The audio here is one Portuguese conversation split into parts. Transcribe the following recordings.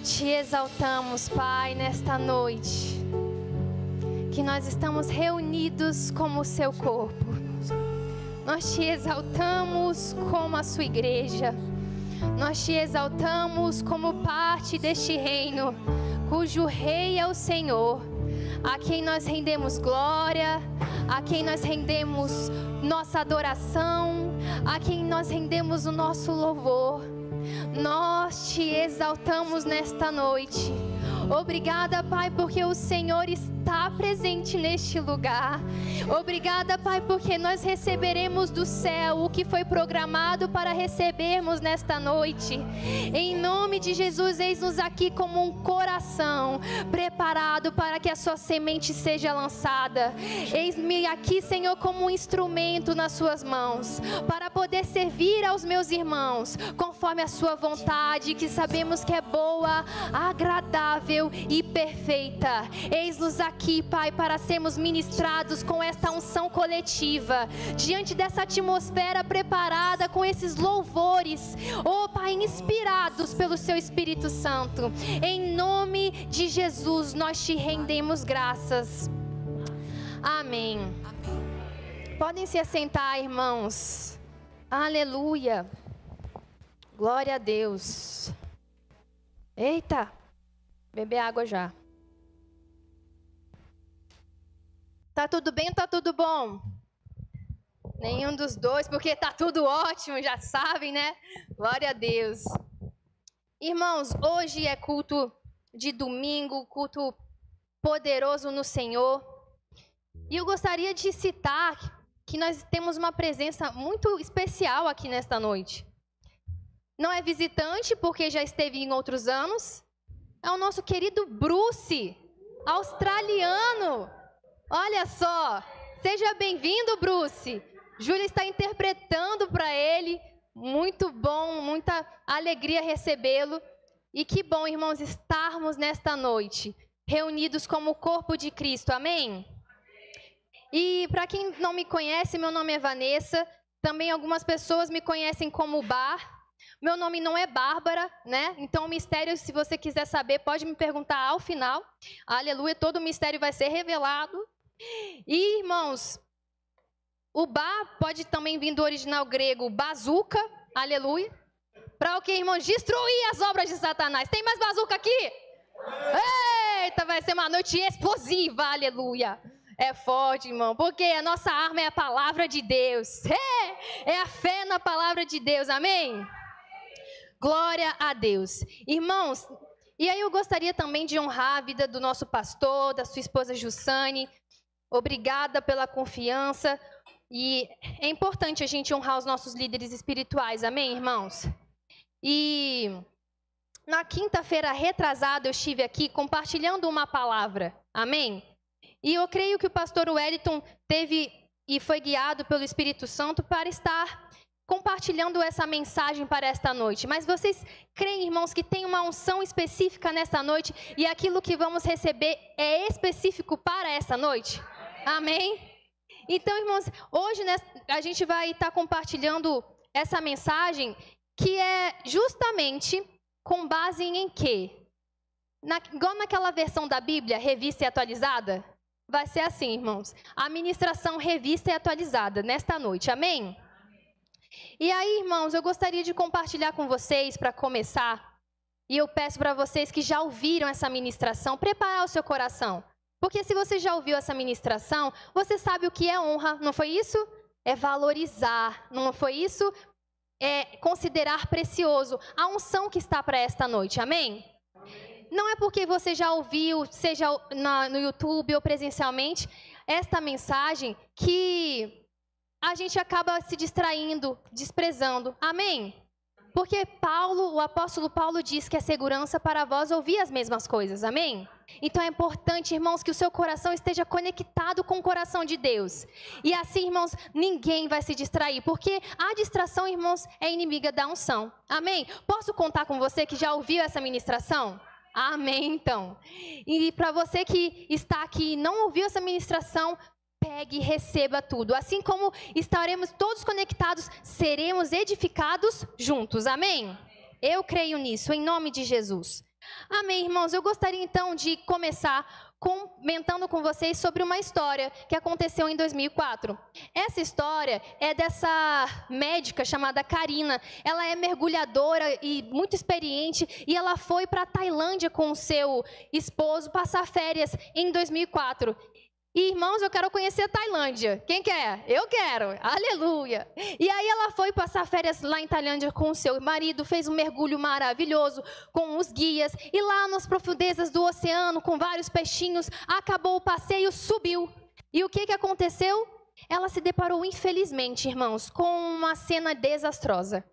Te exaltamos, Pai, nesta noite, que nós estamos reunidos como o seu corpo. Nós te exaltamos como a sua igreja. Nós te exaltamos como parte deste reino, cujo rei é o Senhor, a quem nós rendemos glória, a quem nós rendemos nossa adoração, a quem nós rendemos o nosso louvor. Nós te exaltamos nesta noite. Obrigada, Pai, porque o Senhor está presente neste lugar. Obrigada, Pai, porque nós receberemos do céu o que foi programado para recebermos nesta noite. Em nome de Jesus, eis-nos aqui como um coração preparado para que a sua semente seja lançada. Eis-me aqui, Senhor, como um instrumento nas suas mãos, para poder servir aos meus irmãos, conforme a sua vontade, que sabemos que é boa, agradável e perfeita. Eis-nos aqui, Pai, para sermos ministrados com esta unção coletiva, diante dessa atmosfera preparada com esses louvores, oh Pai, inspirados pelo seu Espírito Santo. Em nome de Jesus, nós te rendemos graças. Amém. Podem se assentar, irmãos. Aleluia. Glória a Deus. Eita. Beber água já. Tá tudo bem ou tá tudo bom? Nenhum dos dois, porque tá tudo ótimo, já sabem, né? Glória a Deus. Irmãos, hoje é culto de domingo, culto poderoso no Senhor. E eu gostaria de citar que nós temos uma presença muito especial aqui nesta noite. Não é visitante, porque já esteve em outros anos. É o nosso querido Bruce, australiano. Olha só, seja bem-vindo, Bruce. Júlia está interpretando para ele. Muito bom, muita alegria recebê-lo. E que bom, irmãos, estarmos nesta noite, reunidos como o corpo de Cristo. Amém? E para quem não me conhece, meu nome é Vanessa. Também algumas pessoas me conhecem como Bar. Meu nome não é Bárbara, né? Então o mistério, se você quiser saber, pode me perguntar ao final. Aleluia, todo o mistério vai ser revelado. E, irmãos, o Bá pode também vir do original grego bazuca, aleluia. Para o que, irmãos? Destruir as obras de Satanás. Tem mais bazuca aqui? Eita, vai ser uma noite explosiva, aleluia. É forte, irmão, porque a nossa arma é a palavra de Deus. É a fé na palavra de Deus, amém? Glória a Deus. Irmãos, e aí eu gostaria também de honrar a vida do nosso pastor, da sua esposa Jussane. Obrigada pela confiança. E é importante a gente honrar os nossos líderes espirituais, amém, irmãos? E na quinta-feira retrasada eu estive aqui compartilhando uma palavra, amém? E eu creio que o pastor Wellington teve e foi guiado pelo Espírito Santo para estar compartilhando essa mensagem para esta noite. Mas vocês creem, irmãos, que tem uma unção específica nesta noite e aquilo que vamos receber é específico para essa noite? Amém? Então, irmãos, hoje a gente vai estar compartilhando essa mensagem que é justamente com base em quê? Igual naquela versão da Bíblia, revista e atualizada, vai ser assim, irmãos. A ministração revista e atualizada nesta noite, amém? E aí, irmãos, eu gostaria de compartilhar com vocês, para começar, e eu peço para vocês que já ouviram essa ministração, preparar o seu coração. Porque se você já ouviu essa ministração, você sabe o que é honra, não foi isso? É valorizar, não foi isso? É considerar precioso a unção que está para esta noite, amém? Não é porque você já ouviu, seja no YouTube ou presencialmente, esta mensagem que a gente acaba se distraindo, desprezando. Amém? Porque o apóstolo Paulo diz que é segurança para vós ouvir as mesmas coisas. Amém? Então é importante, irmãos, que o seu coração esteja conectado com o coração de Deus. E assim, irmãos, ninguém vai se distrair. Porque a distração, irmãos, é inimiga da unção. Amém? Posso contar com você que já ouviu essa ministração? Amém, então. E para você que está aqui e não ouviu essa ministração, pegue e receba tudo. Assim como estaremos todos conectados, seremos edificados juntos. Amém? Eu creio nisso, em nome de Jesus. Amém, irmãos? Eu gostaria então de começar comentando com vocês sobre uma história que aconteceu em 2004. Essa história é dessa médica chamada Karina. Ela é mergulhadora e muito experiente, e ela foi para a Tailândia com o seu esposo passar férias em 2004. E, irmãos, eu quero conhecer a Tailândia. Quem quer? Eu quero. Aleluia. E aí ela foi passar férias lá em Tailândia com o seu marido, fez um mergulho maravilhoso com os guias. E lá nas profundezas do oceano, com vários peixinhos, acabou o passeio, subiu. E o que aconteceu? Ela se deparou, infelizmente, irmãos, com uma cena desastrosa.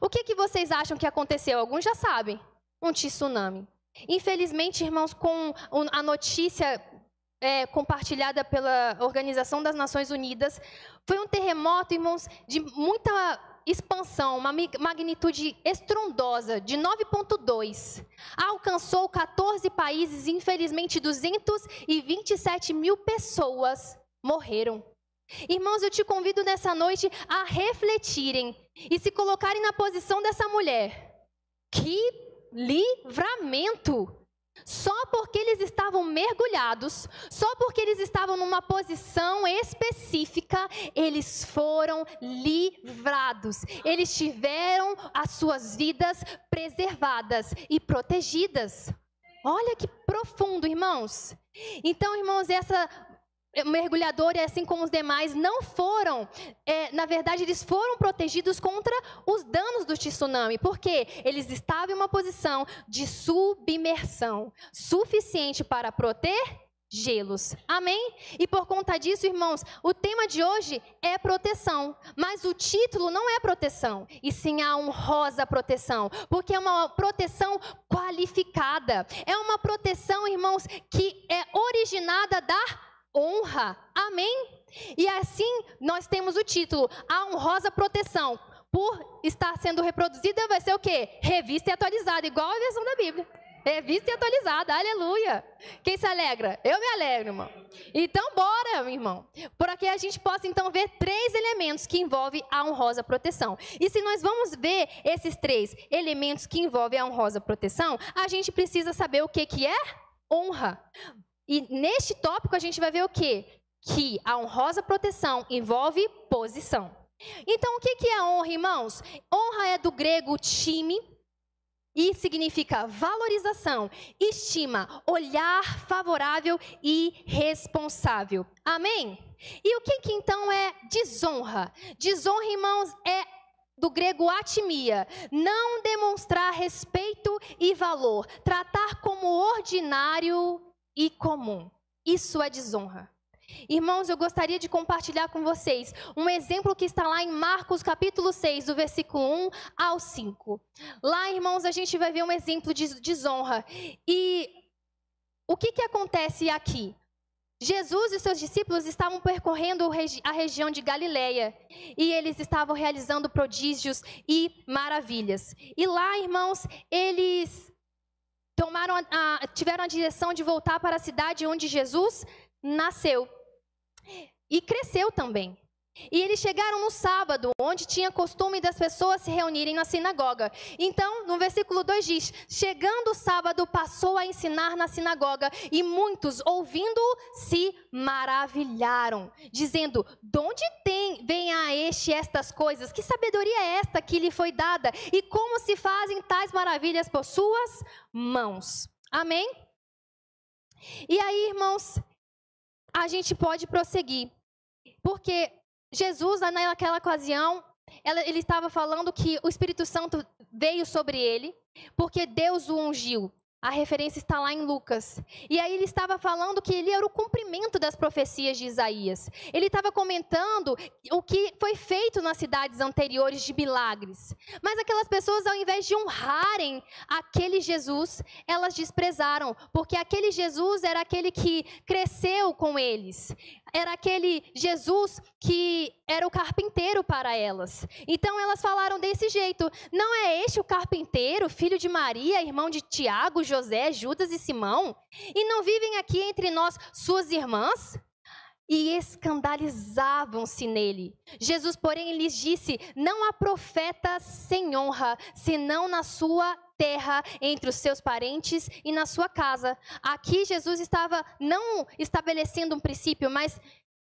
O que vocês acham que aconteceu? Alguns já sabem. Um tsunami. Infelizmente, irmãos, com a notícia compartilhada pela Organização das Nações Unidas, foi um terremoto, irmãos, de muita expansão, uma magnitude estrondosa, de 9,2. Alcançou 14 países e, infelizmente, 227 mil pessoas morreram. Irmãos, eu te convido nessa noite a refletirem e se colocarem na posição dessa mulher. Que livramento! Só porque eles estavam mergulhados, só porque eles estavam numa posição específica, eles foram livrados. Eles tiveram as suas vidas preservadas e protegidas. Olha que profundo, irmãos. Então, irmãos, essa mergulhadora, assim como os demais, não foram, na verdade, eles foram protegidos contra os danos do tsunami, porque eles estavam em uma posição de submersão, suficiente para protegê-los. Amém? E por conta disso, irmãos, o tema de hoje é proteção, mas o título não é proteção, e sim a honrosa proteção, porque é uma proteção qualificada, é uma proteção, irmãos, que é originada da honra. Amém? E assim nós temos o título, a honrosa proteção. Por estar sendo reproduzida, vai ser o quê? Revista e atualizada, igual a versão da Bíblia. Revista e atualizada, aleluia. Quem se alegra? Eu me alegro, irmão. Então, bora, meu irmão. Por aqui a gente possa então ver 3 elementos que envolvem a honrosa proteção. E se nós vamos ver esses 3 elementos que envolvem a honrosa proteção, a gente precisa saber o que é honra. E neste tópico a gente vai ver o quê? Que a honrosa proteção envolve posição. Então, o que é honra, irmãos? Honra é do grego time e significa valorização, estima, olhar favorável e responsável. Amém? E o que então é desonra? Desonra, irmãos, é do grego atimia, não demonstrar respeito e valor, tratar como ordinário e comum. Isso é desonra. Irmãos, eu gostaria de compartilhar com vocês um exemplo que está lá em Marcos capítulo 6, do versículo 1 ao 5. Lá, irmãos, a gente vai ver um exemplo de desonra. E o que acontece aqui? Jesus e seus discípulos estavam percorrendo a região de Galileia e eles estavam realizando prodígios e maravilhas. E lá, irmãos, eles tiveram a direção de voltar para a cidade onde Jesus nasceu e cresceu também. E eles chegaram no sábado, onde tinha costume das pessoas se reunirem na sinagoga. Então, no versículo 2 diz: chegando o sábado, passou a ensinar na sinagoga, e muitos, ouvindo-o, se maravilharam, dizendo: de onde vem a este estas coisas? Que sabedoria é esta que lhe foi dada? E como se fazem tais maravilhas por suas mãos? Amém? E aí, irmãos, a gente pode prosseguir, porque Jesus, naquela ocasião, ele estava falando que o Espírito Santo veio sobre ele, porque Deus o ungiu. A referência está lá em Lucas. E aí ele estava falando que ele era o cumprimento das profecias de Isaías. Ele estava comentando o que foi feito nas cidades anteriores de milagres. Mas aquelas pessoas, ao invés de honrarem aquele Jesus, elas desprezaram, porque aquele Jesus era aquele que cresceu com eles. Era aquele Jesus que era o carpinteiro para elas. Então elas falaram desse jeito: não é este o carpinteiro, filho de Maria, irmão de Tiago, José, Judas e Simão? E não vivem aqui entre nós suas irmãs? e escandalizavam-se nele. Jesus, porém, lhes disse: não há profeta sem honra, senão na sua terra, entre os seus parentes e na sua casa. Aqui Jesus estava não estabelecendo um princípio, mas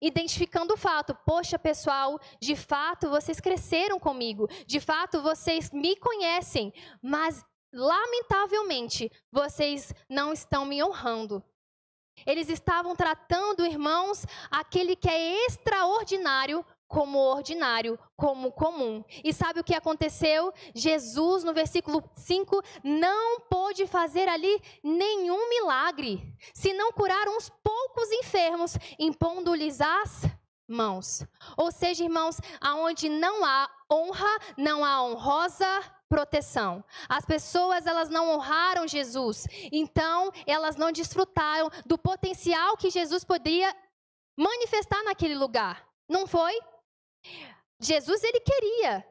identificando o fato. Poxa, pessoal, de fato vocês cresceram comigo, de fato vocês me conhecem, mas lamentavelmente vocês não estão me honrando. Eles estavam tratando, irmãos, aquele que é extraordinário como ordinário, como comum. E sabe o que aconteceu? Jesus, no versículo 5, não pôde fazer ali nenhum milagre, senão curar uns poucos enfermos, impondo-lhes as mãos. Ou seja, irmãos, aonde não há honra, não há honrosa proteção. As pessoas, elas não honraram Jesus, então elas não desfrutaram do potencial que Jesus poderia manifestar naquele lugar. Não foi? Jesus, ele queria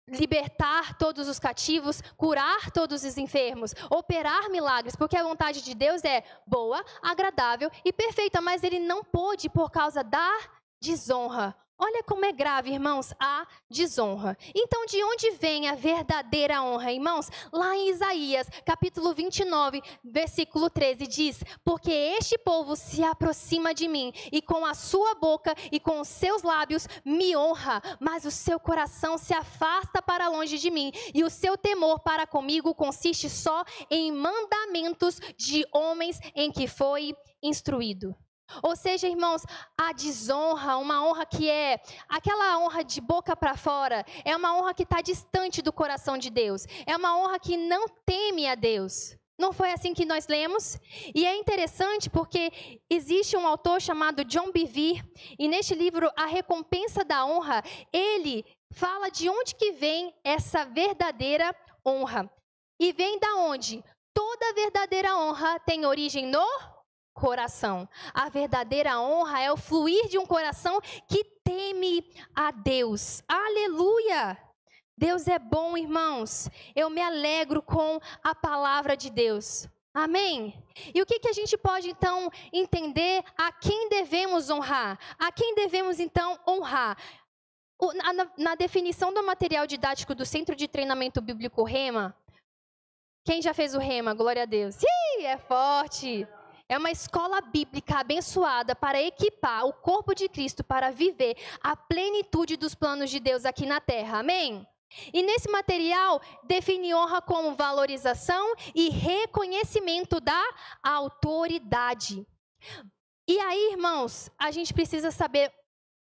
libertar todos os cativos, curar todos os enfermos, operar milagres, porque a vontade de Deus é boa, agradável e perfeita, mas ele não pôde por causa da desonra. Olha como é grave, irmãos, a desonra. Então, de onde vem a verdadeira honra, irmãos? Lá em Isaías, capítulo 29, versículo 13, diz: porque este povo se aproxima de mim, e com a sua boca e com os seus lábios me honra, mas o seu coração se afasta para longe de mim, e o seu temor para comigo consiste só em mandamentos de homens em que foi instruído. Ou seja, irmãos, a desonra, uma honra que é aquela honra de boca para fora, é uma honra que está distante do coração de Deus, é uma honra que não teme a Deus. Não foi assim que nós lemos? E é interessante porque existe um autor chamado John Bevere, e neste livro, A Recompensa da Honra, ele fala de onde que vem essa verdadeira honra. E vem da onde? Toda verdadeira honra tem origem no coração. A verdadeira honra é o fluir de um coração que teme a Deus. Aleluia! Deus é bom, irmãos. Eu me alegro com a palavra de Deus. Amém? E o que a gente pode, então, entender a quem devemos honrar? A quem devemos, então, honrar? Na definição do material didático do Centro de Treinamento Bíblico Rema, quem já fez o Rema? Glória a Deus. Ih, é forte! É uma escola bíblica abençoada para equipar o corpo de Cristo para viver a plenitude dos planos de Deus aqui na terra. Amém? E nesse material define honra como valorização e reconhecimento da autoridade. E aí, irmãos, a gente precisa saber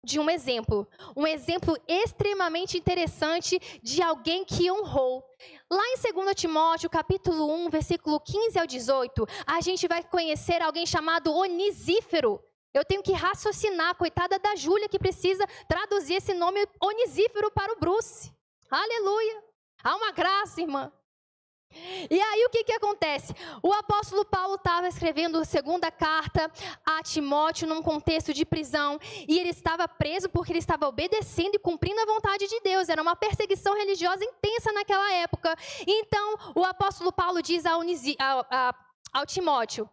de um exemplo extremamente interessante de alguém que honrou. Lá em 2 Timóteo, capítulo 1, versículo 15 ao 18, a gente vai conhecer alguém chamado Onesífero. Eu tenho que raciocinar, coitada da Júlia, que precisa traduzir esse nome Onesífero para o Bruce. Aleluia! Há uma graça, irmã. E aí o que acontece? O apóstolo Paulo estava escrevendo a segunda carta a Timóteo num contexto de prisão, e ele estava preso porque ele estava obedecendo e cumprindo a vontade de Deus. Era uma perseguição religiosa intensa naquela época. Então o apóstolo Paulo diz ao Timóteo,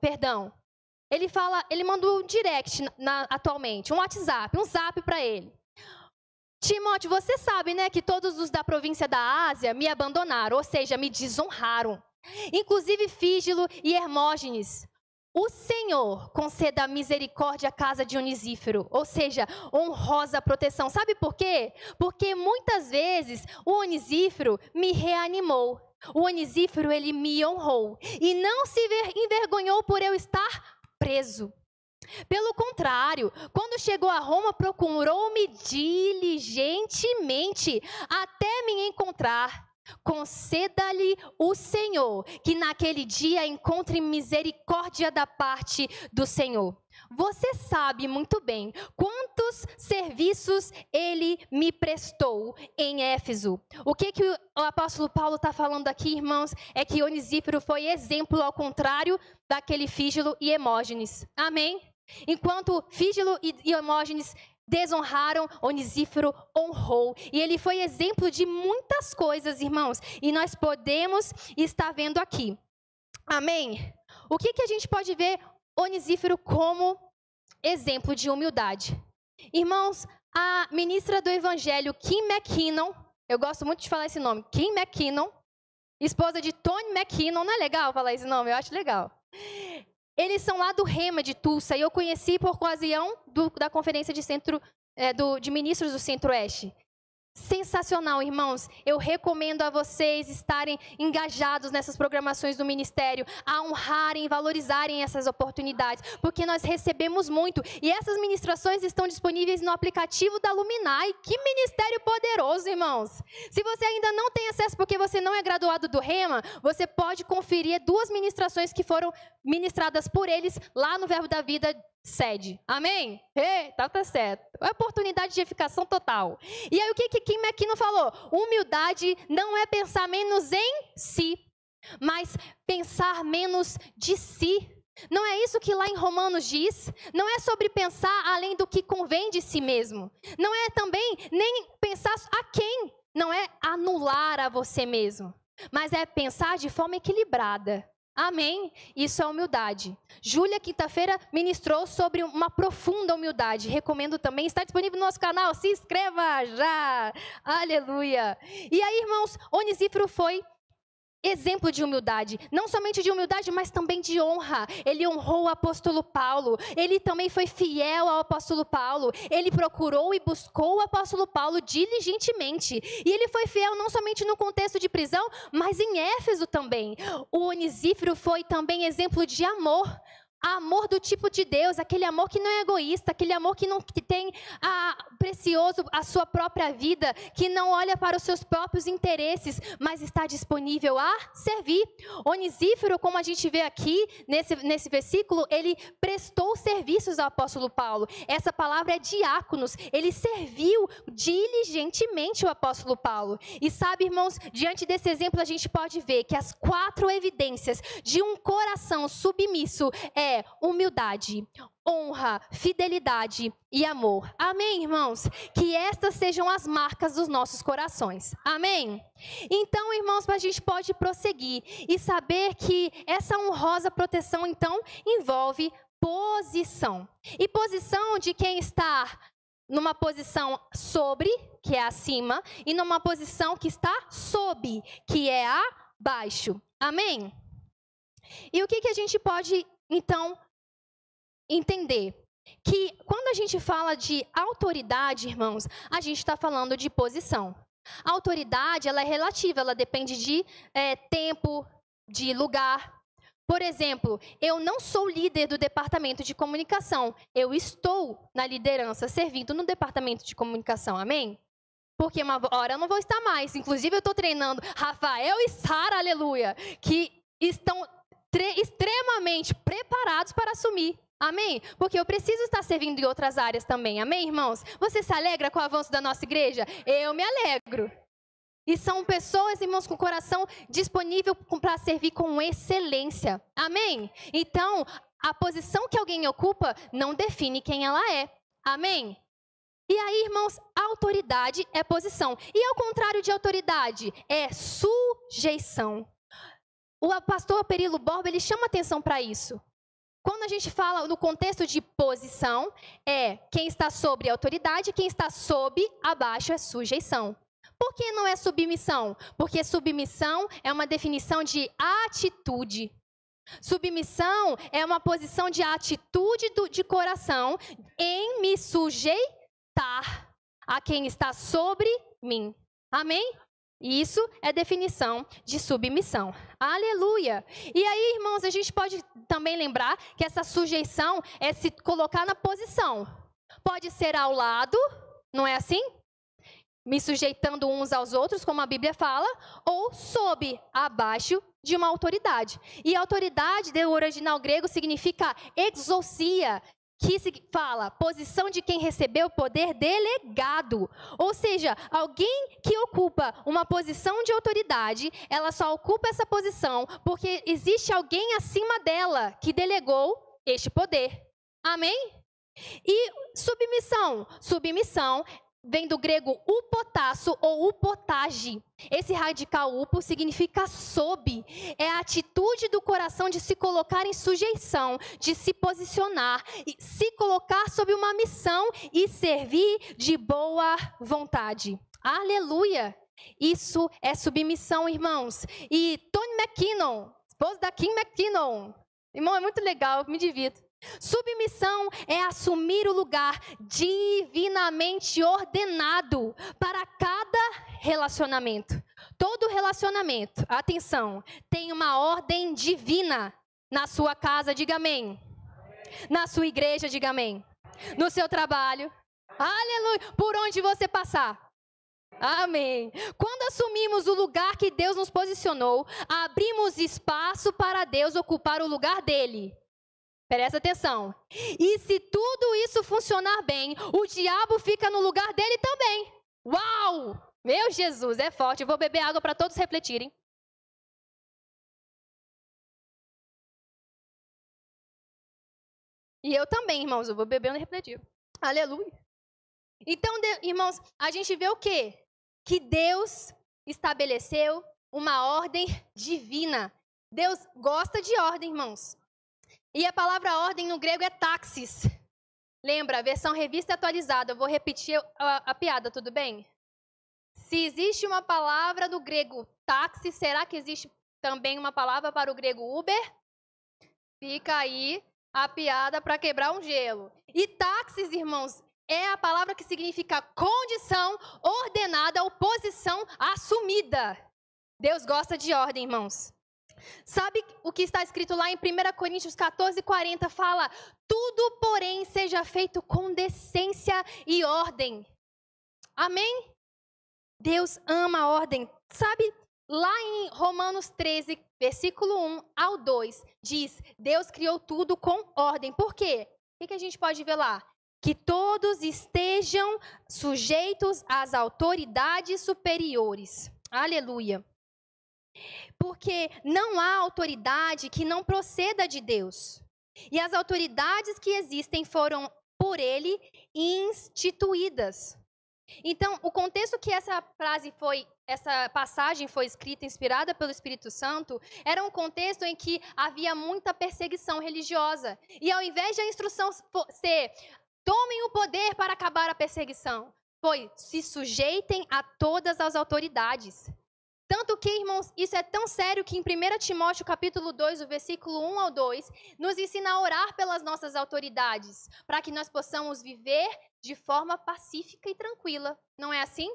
ele mandou um direct atualmente, um WhatsApp, um zap para ele. Timóteo, você sabe, né, que todos os da província da Ásia me abandonaram, ou seja, me desonraram. Inclusive Fígilo e Hermógenes. O Senhor conceda misericórdia à casa de Onesífero, ou seja, honrosa proteção. Sabe por quê? Porque muitas vezes o Onesífero me reanimou. O Onesífero, ele me honrou e não se envergonhou por eu estar preso. Pelo contrário, quando chegou a Roma, procurou-me diligentemente até me encontrar. Conceda-lhe o Senhor que naquele dia encontre misericórdia da parte do Senhor. Você sabe muito bem quantos serviços ele me prestou em Éfeso. O que o apóstolo Paulo está falando aqui, irmãos, é que Onesífero foi exemplo ao contrário daquele Fígilo e Hermógenes. Amém? Enquanto Fígilo e Hermógenes desonraram, Onesífero honrou. E ele foi exemplo de muitas coisas, irmãos. E nós podemos estar vendo aqui. Amém? O que a gente pode ver Onesífero como exemplo de humildade. Irmãos, a ministra do Evangelho, Kim McKinnon, eu gosto muito de falar esse nome, Kim McKinnon, esposa de Tony McKinnon, não é legal falar esse nome? Eu acho legal. Eles são lá do Rema de Tulsa, e eu conheci por ocasião da conferência de ministros do Centro-Oeste. Sensacional, irmãos. Eu recomendo a vocês estarem engajados nessas programações do ministério, a honrarem e valorizarem essas oportunidades, porque nós recebemos muito. E essas ministrações estão disponíveis no aplicativo da Luminai. Que ministério poderoso, irmãos. Se você ainda não tem acesso porque você não é graduado do Rema, você pode conferir 2 ministrações que foram ministradas por eles lá no Verbo da Vida sede. Amém? Tá certo. É oportunidade de edificação total. E aí o que Kim McKinnon falou? Humildade não é pensar menos em si, mas pensar menos de si. Não é isso que lá em Romanos diz? Não é sobre pensar além do que convém de si mesmo. Não é também nem pensar a quem. Não é anular a você mesmo, mas é pensar de forma equilibrada. Amém? Isso é humildade. Júlia, quinta-feira, ministrou sobre uma profunda humildade. Recomendo também, está disponível no nosso canal. Se inscreva já! Aleluia! E aí, irmãos, Onesíforo foi exemplo de humildade. Não somente de humildade, mas também de honra. Ele honrou o apóstolo Paulo. Ele também foi fiel ao apóstolo Paulo. Ele procurou e buscou o apóstolo Paulo diligentemente. E ele foi fiel não somente no contexto de prisão, mas em Éfeso também. O Onesíforo foi também exemplo de amor. Amor do tipo de Deus, aquele amor que não é egoísta, aquele amor que não tem precioso a sua própria vida, que não olha para os seus próprios interesses, mas está disponível a servir. Onesíforo, como a gente vê aqui nesse versículo, ele prestou serviços ao apóstolo Paulo. Essa palavra é diáconos, ele serviu diligentemente o apóstolo Paulo. E sabe, irmãos, diante desse exemplo a gente pode ver que as 4 evidências de um coração submisso é humildade, honra, fidelidade e amor. Amém, irmãos? Que estas sejam as marcas dos nossos corações. Amém? Então, irmãos, a gente pode prosseguir e saber que essa honrosa proteção, então, envolve posição. E posição de quem está numa posição sobre, que é acima, e numa posição que está sob, que é abaixo. Amém? E o que a gente pode então, entender que quando a gente fala de autoridade, irmãos, a gente está falando de posição. A autoridade, ela é relativa, ela depende de tempo, de lugar. Por exemplo, eu não sou líder do departamento de comunicação, eu estou na liderança, servindo no departamento de comunicação, amém? Porque uma hora eu não vou estar mais, inclusive eu estou treinando Rafael e Sara, aleluia, que estão extremamente preparados para assumir, amém? Porque eu preciso estar servindo em outras áreas também, amém, irmãos? Você se alegra com o avanço da nossa igreja? Eu me alegro. E são pessoas, irmãos, com o coração disponível para servir com excelência, amém? Então, a posição que alguém ocupa não define quem ela é, amém? E aí, irmãos, autoridade é posição. E ao contrário de autoridade, é sujeição. O pastor Perilo Borba, ele chama atenção para isso. Quando a gente fala no contexto de posição, é quem está sobre autoridade, quem está sob, abaixo é sujeição. Por que não é submissão? Porque submissão é uma definição de atitude. Submissão é uma posição de atitude de coração em me sujeitar a quem está sobre mim. Amém? Isso é definição de submissão. Aleluia! E aí, irmãos, a gente pode também lembrar que essa sujeição é se colocar na posição. Pode ser ao lado, não é assim? Me sujeitando uns aos outros, como a Bíblia fala, ou sob, abaixo de uma autoridade. E autoridade, do original grego, significa exousia, que fala posição de quem recebeu poder delegado. Ou seja, alguém que ocupa uma posição de autoridade, ela só ocupa essa posição porque existe alguém acima dela que delegou este poder. Amém? E submissão. Submissão vem do grego upotasso ou upotage. Esse radical upo significa sob. É a atitude do coração de se colocar em sujeição, de se posicionar, se colocar sob uma missão e servir de boa vontade. Aleluia! Isso é submissão, irmãos. E Tony McKinnon, esposo da Kim McKinnon. Irmão, é muito legal, me divirto. Submissão é assumir o lugar divinamente ordenado para cada relacionamento. Todo relacionamento, atenção, tem uma ordem divina. Na sua casa, diga amém. Na sua igreja, diga amém. No seu trabalho, aleluia. Por onde você passar. Amém. Quando assumimos o lugar que Deus nos posicionou, abrimos espaço para Deus ocupar o lugar dele. Presta atenção. E se tudo isso funcionar bem, o diabo fica no lugar dele também. Uau! Meu Jesus, é forte. Eu vou beber água para todos refletirem. E eu também, irmãos, eu vou beber e refletir. Aleluia. Então, irmãos, a gente vê o quê? Que Deus estabeleceu uma ordem divina. Deus gosta de ordem, irmãos. E a palavra ordem no grego é taxis. Lembra, versão revista atualizada. Eu vou repetir a piada, tudo bem? Se existe uma palavra do grego táxi, será que existe também uma palavra para o grego Uber? Fica aí a piada para quebrar um gelo. E táxis, irmãos, é a palavra que significa condição ordenada ou posição assumida. Deus gosta de ordem, irmãos. Sabe o que está escrito lá em 1 Coríntios 14:40? Fala, tudo, porém, seja feito com decência e ordem. Amém? Deus ama a ordem. Sabe, lá em Romanos 13, versículo 1 ao 2, diz, Deus criou tudo com ordem. Por quê? O que a gente pode ver lá? Que todos estejam sujeitos às autoridades superiores. Aleluia. Porque não há autoridade que não proceda de Deus. E as autoridades que existem foram por ele instituídas. Então, o contexto que essa passagem foi escrita, inspirada pelo Espírito Santo, era um contexto em que havia muita perseguição religiosa. E ao invés de a instrução ser, tomem o poder para acabar a perseguição, foi, se sujeitem a todas as autoridades. Tanto que, irmãos, isso é tão sério que em 1 Timóteo capítulo 2, o versículo 1 ao 2, nos ensina a orar pelas nossas autoridades, para que nós possamos viver de forma pacífica e tranquila. Não é assim?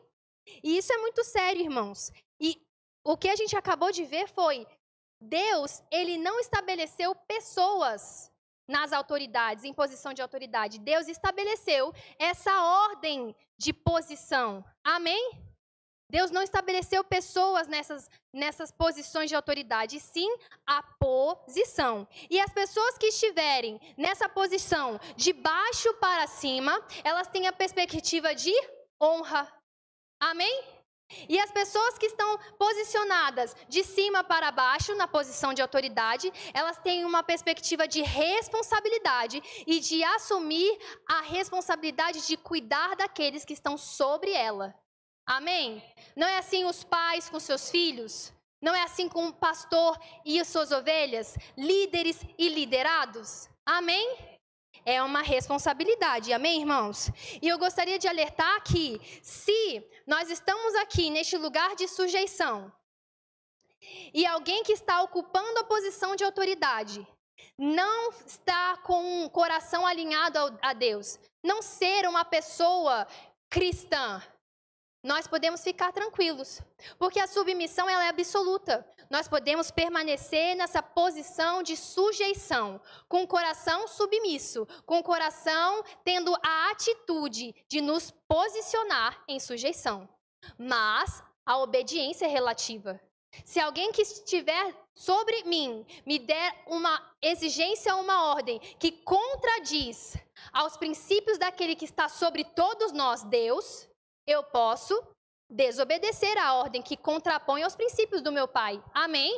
E isso é muito sério, irmãos. E o que a gente acabou de ver foi, Deus, ele não estabeleceu pessoas nas autoridades, em posição de autoridade. Deus estabeleceu essa ordem de posição. Amém? Deus não estabeleceu pessoas nessas posições de autoridade, sim a posição. E as pessoas que estiverem nessa posição de baixo para cima, elas têm a perspectiva de honra. Amém? E as pessoas que estão posicionadas de cima para baixo, na posição de autoridade, elas têm uma perspectiva de responsabilidade e de assumir a responsabilidade de cuidar daqueles que estão sobre ela. Amém? Não é assim os pais com seus filhos? Não é assim com o pastor e as suas ovelhas? Líderes e liderados? Amém? É uma responsabilidade, amém, irmãos? E eu gostaria de alertar que, se nós estamos aqui neste lugar de sujeição, e alguém que está ocupando a posição de autoridade, não está com um coração alinhado a Deus, não ser uma pessoa cristã, nós podemos ficar tranquilos, porque a submissão ela é absoluta. Nós podemos permanecer nessa posição de sujeição, com o coração submisso, com o coração tendo a atitude de nos posicionar em sujeição. Mas a obediência é relativa. Se alguém que estiver sobre mim me der uma exigência ou uma ordem que contradiz aos princípios daquele que está sobre todos nós, Deus, eu posso desobedecer a ordem que contrapõe aos princípios do meu Pai. Amém?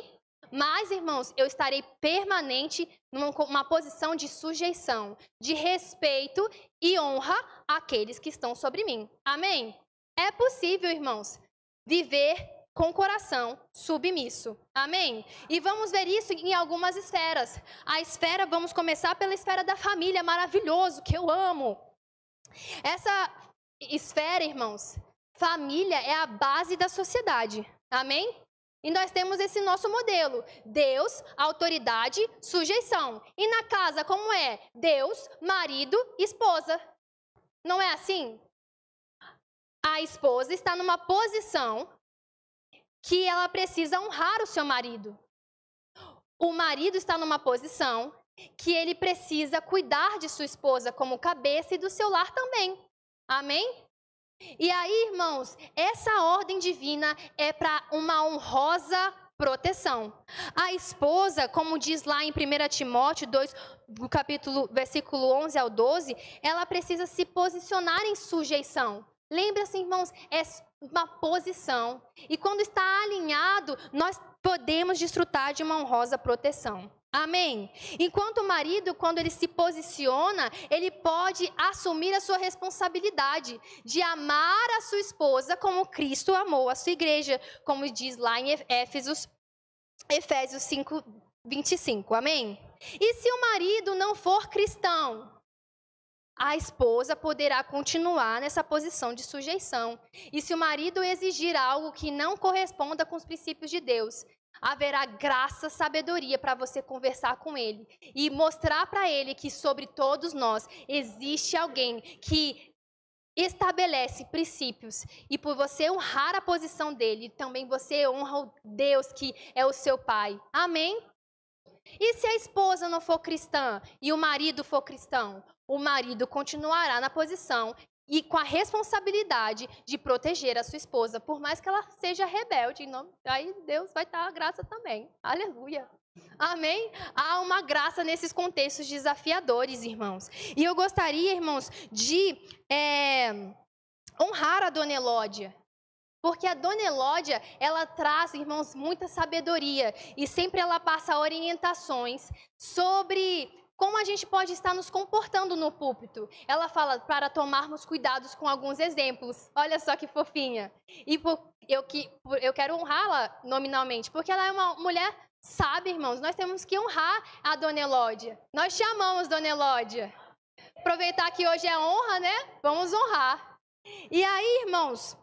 Mas, irmãos, eu estarei permanente numa posição de sujeição, de respeito e honra àqueles que estão sobre mim. Amém? É possível, irmãos, viver com o coração submisso. Amém? E vamos ver isso em algumas esferas. Vamos começar pela esfera da família, maravilhoso, que eu amo. Essa esfera, irmãos, família é a base da sociedade. Amém? E nós temos esse nosso modelo: Deus, autoridade, sujeição. E na casa, como é? Deus, marido, esposa. Não é assim? A esposa está numa posição que ela precisa honrar o seu marido. O marido está numa posição que ele precisa cuidar de sua esposa como cabeça e do seu lar também. Amém? E aí, irmãos, essa ordem divina é para uma honrosa proteção. A esposa, como diz lá em 1 Timóteo 2, versículo 11 ao 12, ela precisa se posicionar em sujeição. Lembra-se, irmãos, é uma posição. E quando está alinhado, nós podemos desfrutar de uma honrosa proteção. Amém? Enquanto o marido, quando ele se posiciona, ele pode assumir a sua responsabilidade de amar a sua esposa como Cristo amou a sua igreja, como diz lá em Efésios 5, 25. Amém? E se o marido não for cristão, a esposa poderá continuar nessa posição de sujeição. E se o marido exigir algo que não corresponda com os princípios de Deus, haverá graça, sabedoria para você conversar com ele e mostrar para ele que sobre todos nós existe alguém que estabelece princípios, e por você honrar a posição dele, também você honra o Deus que é o seu pai. Amém? E se a esposa não for cristã e o marido for cristão, o marido continuará na posição e com a responsabilidade de proteger a sua esposa, por mais que ela seja rebelde. Aí Deus vai dar a graça também. Aleluia. Amém? Há uma graça nesses contextos desafiadores, irmãos. E eu gostaria, irmãos, de honrar a Dona Elódia. Porque a Dona Elódia, ela traz, irmãos, muita sabedoria. E sempre ela passa orientações sobre como a gente pode estar nos comportando no púlpito. Ela fala para tomarmos cuidados com alguns exemplos. Olha só que fofinha. E eu quero honrá-la nominalmente, porque ela é uma mulher sábia, irmãos. Nós temos que honrar a Dona Elódia. Nós te amamos, Dona Elódia. Aproveitar que hoje é honra, né? Vamos honrar. E aí, irmãos,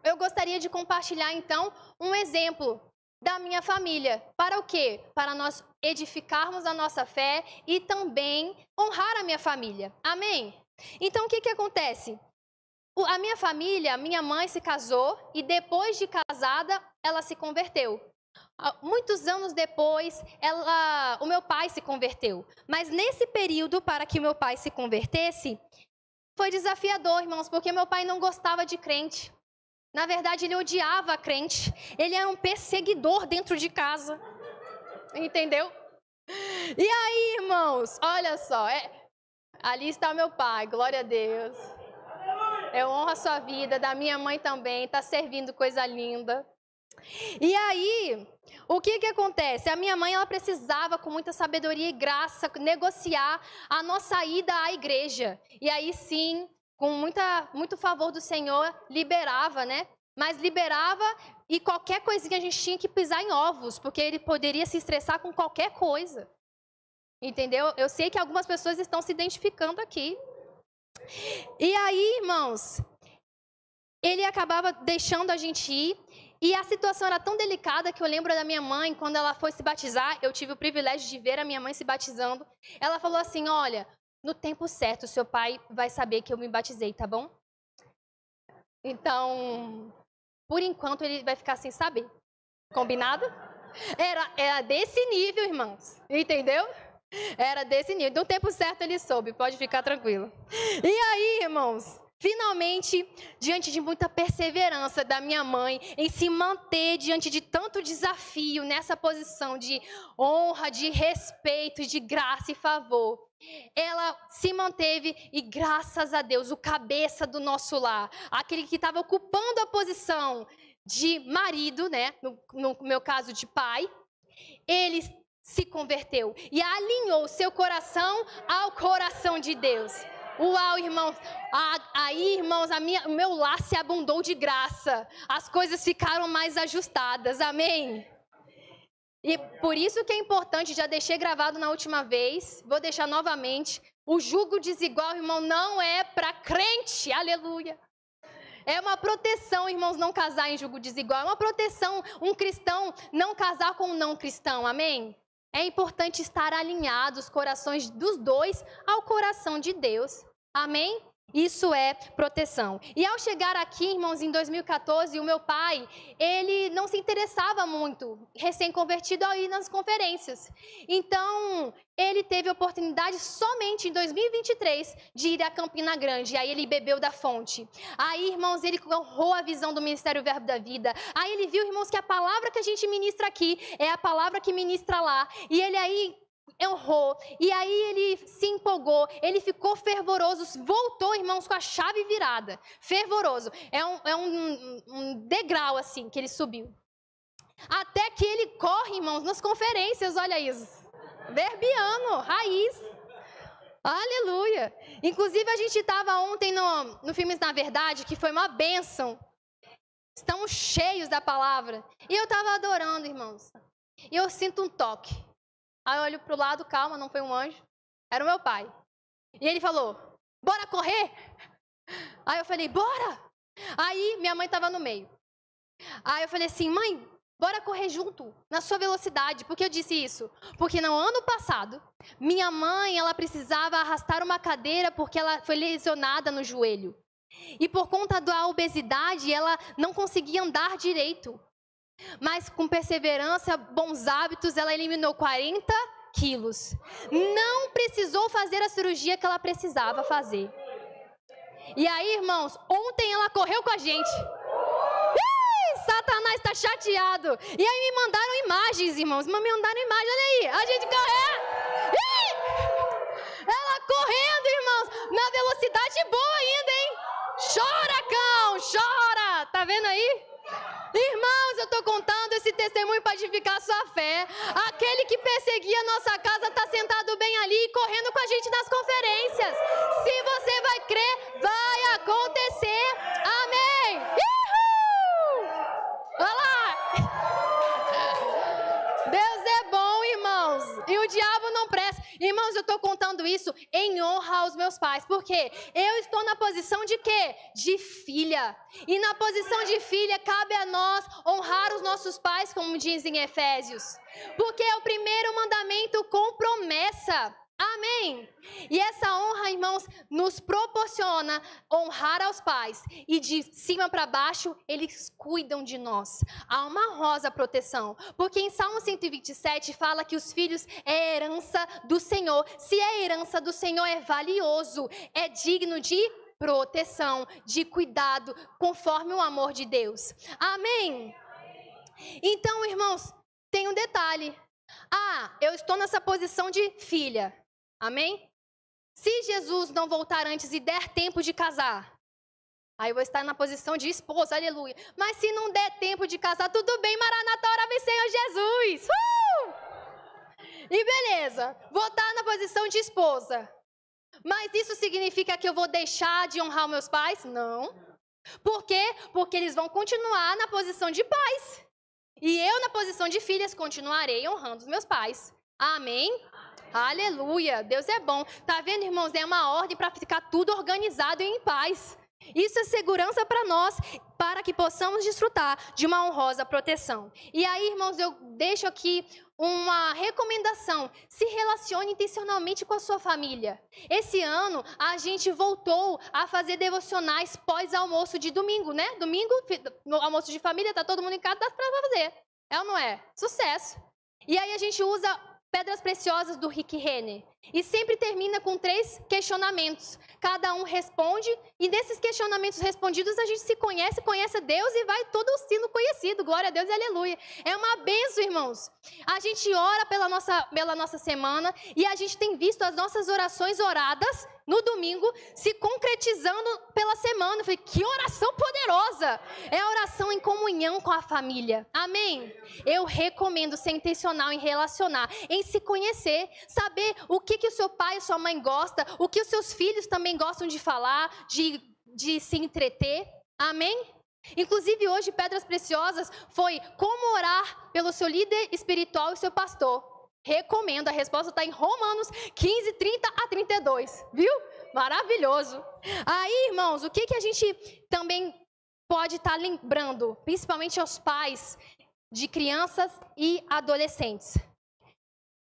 eu gostaria de compartilhar, então, um exemplo da minha família. Para o quê? Para nós edificarmos a nossa fé e também honrar a minha família. Amém? Então, o que acontece? A minha família, minha mãe se casou e depois de casada, ela se converteu. Muitos anos depois, o meu pai se converteu. Mas nesse período, para que o meu pai se convertesse, foi desafiador, irmãos, porque meu pai não gostava de crente. Na verdade, ele odiava a crente. Ele era um perseguidor dentro de casa. Entendeu? E aí, irmãos, olha só. Ali está meu pai, glória a Deus. Eu honro a sua vida, da minha mãe também, está servindo, coisa linda. E aí, o que acontece? A minha mãe, ela precisava, com muita sabedoria e graça, negociar a nossa ida à igreja. E aí sim, com muito favor do Senhor, liberava, né? Mas liberava e qualquer coisinha a gente tinha que pisar em ovos, porque ele poderia se estressar com qualquer coisa. Entendeu? Eu sei que algumas pessoas estão se identificando aqui. E aí, irmãos, ele acabava deixando a gente ir. E a situação era tão delicada que eu lembro da minha mãe, quando ela foi se batizar, eu tive o privilégio de ver a minha mãe se batizando. Ela falou assim, olha, no tempo certo, seu pai vai saber que eu me batizei, tá bom? Então, por enquanto, ele vai ficar sem saber. Combinado? Era desse nível, irmãos. Entendeu? Era desse nível. No tempo certo, ele soube. Pode ficar tranquilo. E aí, irmãos, finalmente, diante de muita perseverança da minha mãe, em se manter diante de tanto desafio, nessa posição de honra, de respeito, de graça e favor, ela se manteve e, graças a Deus, o cabeça do nosso lar, aquele que estava ocupando a posição de marido, né, no meu caso de pai, ele se converteu e alinhou seu coração ao coração de Deus. Uau, irmãos, aí, irmãos, o meu lar se abundou de graça, as coisas ficaram mais ajustadas, amém? E por isso que é importante, já deixei gravado na última vez, vou deixar novamente, o jugo desigual, irmão, não é para crente, aleluia. É uma proteção, irmãos, não casar em jugo desigual, é uma proteção, um cristão não casar com um não cristão, amém? É importante estar alinhados os corações dos dois ao coração de Deus. Amém? Isso é proteção. E ao chegar aqui, irmãos, em 2014, o meu pai, ele não se interessava muito, recém-convertido, a ir nas conferências. Então, ele teve a oportunidade somente em 2023 de ir a Campina Grande. Aí ele bebeu da fonte. Aí, irmãos, ele honrou a visão do Ministério Verbo da Vida. Aí ele viu, irmãos, que a palavra que a gente ministra aqui é a palavra que ministra lá. E ele aí honrou, e aí ele se empolgou, ele ficou fervoroso, voltou, irmãos, com a chave virada, fervoroso, é um degrau assim que ele subiu, até que ele corre, irmãos, nas conferências, olha isso, verbiano, raiz, aleluia. Inclusive a gente estava ontem no Filmes na Verdade, que foi uma bênção, estamos cheios da palavra, e eu estava adorando, irmãos, e eu sinto um toque. Aí eu olho pro lado, calma, não foi um anjo, era o meu pai. E ele falou, bora correr? Aí eu falei, bora! Aí minha mãe estava no meio. Aí eu falei assim, mãe, bora correr junto, na sua velocidade. Por que eu disse isso? Porque no ano passado, minha mãe, ela precisava arrastar uma cadeira porque ela foi lesionada no joelho. E por conta da obesidade, ela não conseguia andar direito. Mas com perseverança, bons hábitos, ela eliminou 40 quilos. Não precisou fazer a cirurgia que ela precisava fazer. E aí, irmãos, ontem ela correu com a gente. Satanás está chateado. E aí me mandaram imagens, irmãos. Me mandaram imagens, olha aí. A gente correu. Ela correndo, irmãos, na velocidade boa ainda, hein? Chora, cão, chora. Tá vendo aí? Irmãos, eu estou contando esse testemunho para edificar a sua fé. Aquele que perseguia a nossa casa está sentado bem ali, correndo com a gente nas conferências. Se você vai crer, vai acontecer. Amém. Uhul! Olha lá. Deus é bom, irmãos. E o diabo não presta. Irmãos, eu estou contando isso em honra aos meus pais. Por quê? Eu estou na posição de quê? De filha. E na posição de filha, cabe a nós honrar os nossos pais, como diz em Efésios. Porque é o primeiro mandamento com promessa. Amém? E essa honra, irmãos, nos proporciona honrar aos pais. E de cima para baixo, eles cuidam de nós. Há uma honrosa proteção. Porque em Salmo 127 fala que os filhos é herança do Senhor. Se é herança do Senhor, é valioso, é digno de proteção, de cuidado, conforme o amor de Deus. Amém? Então, irmãos, tem um detalhe. Eu estou nessa posição de filha. Amém? Se Jesus não voltar antes e der tempo de casar, aí eu vou estar na posição de esposa, aleluia. Mas se não der tempo de casar, tudo bem, Maranata, ora vem Senhor Jesus. E beleza, vou estar na posição de esposa. Mas isso significa que eu vou deixar de honrar meus pais? Não. Por quê? Porque eles vão continuar na posição de pais. E eu, na posição de filhas, continuarei honrando os meus pais. Amém? Aleluia. Deus é bom. Tá vendo, irmãos? É uma ordem para ficar tudo organizado e em paz. Isso é segurança para nós, para que possamos desfrutar de uma honrosa proteção. E aí, irmãos, eu deixo aqui uma recomendação. Se relacione intencionalmente com a sua família. Esse ano, a gente voltou a fazer devocionais pós-almoço de domingo, né? Domingo, no almoço de família, tá todo mundo em casa, dá para fazer. É ou não é? Sucesso. E aí a gente usa Pedras Preciosas do Rick Renner. E sempre termina com 3 questionamentos. Cada um responde, e nesses questionamentos respondidos a gente se conhece, conhece a Deus e vai todo sendo conhecido. Glória a Deus e aleluia. É uma bênção, irmãos. A gente ora pela nossa semana e a gente tem visto as nossas orações oradas no domingo se concretizando pela semana. Eu falei, que oração poderosa! É a oração em comunhão com a família. Amém? Eu recomendo ser intencional em relacionar, em se conhecer, saber o que o seu pai e sua mãe gostam, o que os seus filhos também gostam de falar, de se entreter. Amém? Inclusive hoje, Pedras Preciosas foi como orar pelo seu líder espiritual e seu pastor. Recomendo, a resposta está em Romanos 15, 30 a 32, viu? Maravilhoso. Aí, irmãos, o que a gente também pode estar lembrando, principalmente aos pais de crianças e adolescentes?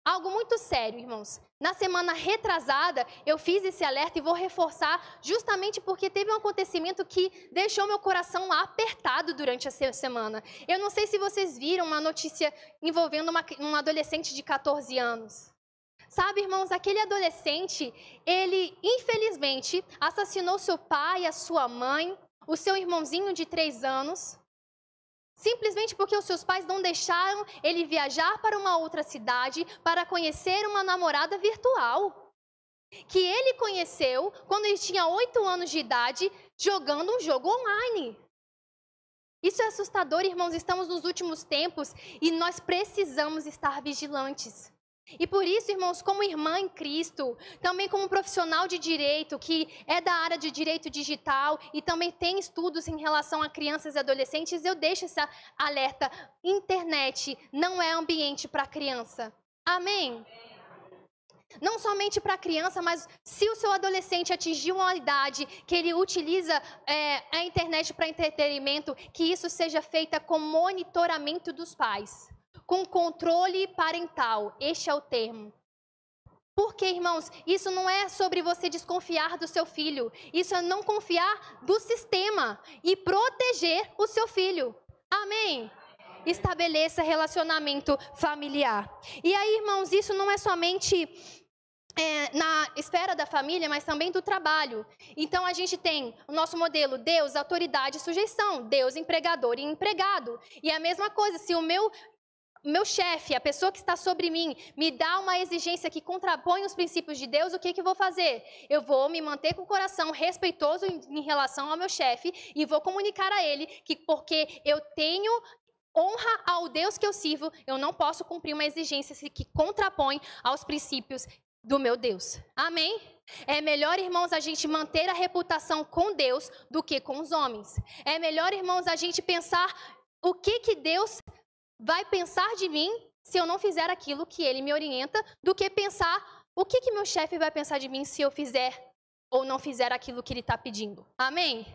Algo muito sério, irmãos. Na semana retrasada, eu fiz esse alerta e vou reforçar justamente porque teve um acontecimento que deixou meu coração apertado durante a semana. Eu não sei se vocês viram uma notícia envolvendo um adolescente de 14 anos. Sabe, irmãos, aquele adolescente, ele infelizmente assassinou seu pai, a sua mãe, o seu irmãozinho de 3 anos. Simplesmente porque os seus pais não deixaram ele viajar para uma outra cidade para conhecer uma namorada virtual. Que ele conheceu quando ele tinha 8 anos de idade, jogando um jogo online. Isso é assustador, irmãos. Estamos nos últimos tempos e nós precisamos estar vigilantes. E por isso, irmãos, como irmã em Cristo, também como profissional de direito, que é da área de direito digital e também tem estudos em relação a crianças e adolescentes, eu deixo essa alerta. Internet não é ambiente para criança. Amém? Não somente para criança, mas se o seu adolescente atingir uma idade que ele utiliza a internet para entretenimento, que isso seja feito com monitoramento dos pais. Com controle parental, este é o termo. Porque, irmãos, isso não é sobre você desconfiar do seu filho. Isso é não confiar do sistema e proteger o seu filho. Amém? Estabeleça relacionamento familiar. E aí, irmãos, isso não é somente na esfera da família, mas também do trabalho. Então, a gente tem o nosso modelo Deus, autoridade e sujeição. Deus, empregador e empregado. E a mesma coisa, se o meu chefe, a pessoa que está sobre mim, me dá uma exigência que contrapõe os princípios de Deus, o que eu vou fazer? Eu vou me manter com o coração respeitoso em relação ao meu chefe e vou comunicar a ele que porque eu tenho honra ao Deus que eu sirvo, eu não posso cumprir uma exigência que contrapõe aos princípios do meu Deus. Amém? É melhor, irmãos, a gente manter a reputação com Deus do que com os homens. É melhor, irmãos, a gente pensar o que Deus vai pensar de mim se eu não fizer aquilo que ele me orienta, do que pensar o que meu chefe vai pensar de mim se eu fizer ou não fizer aquilo que ele está pedindo. Amém?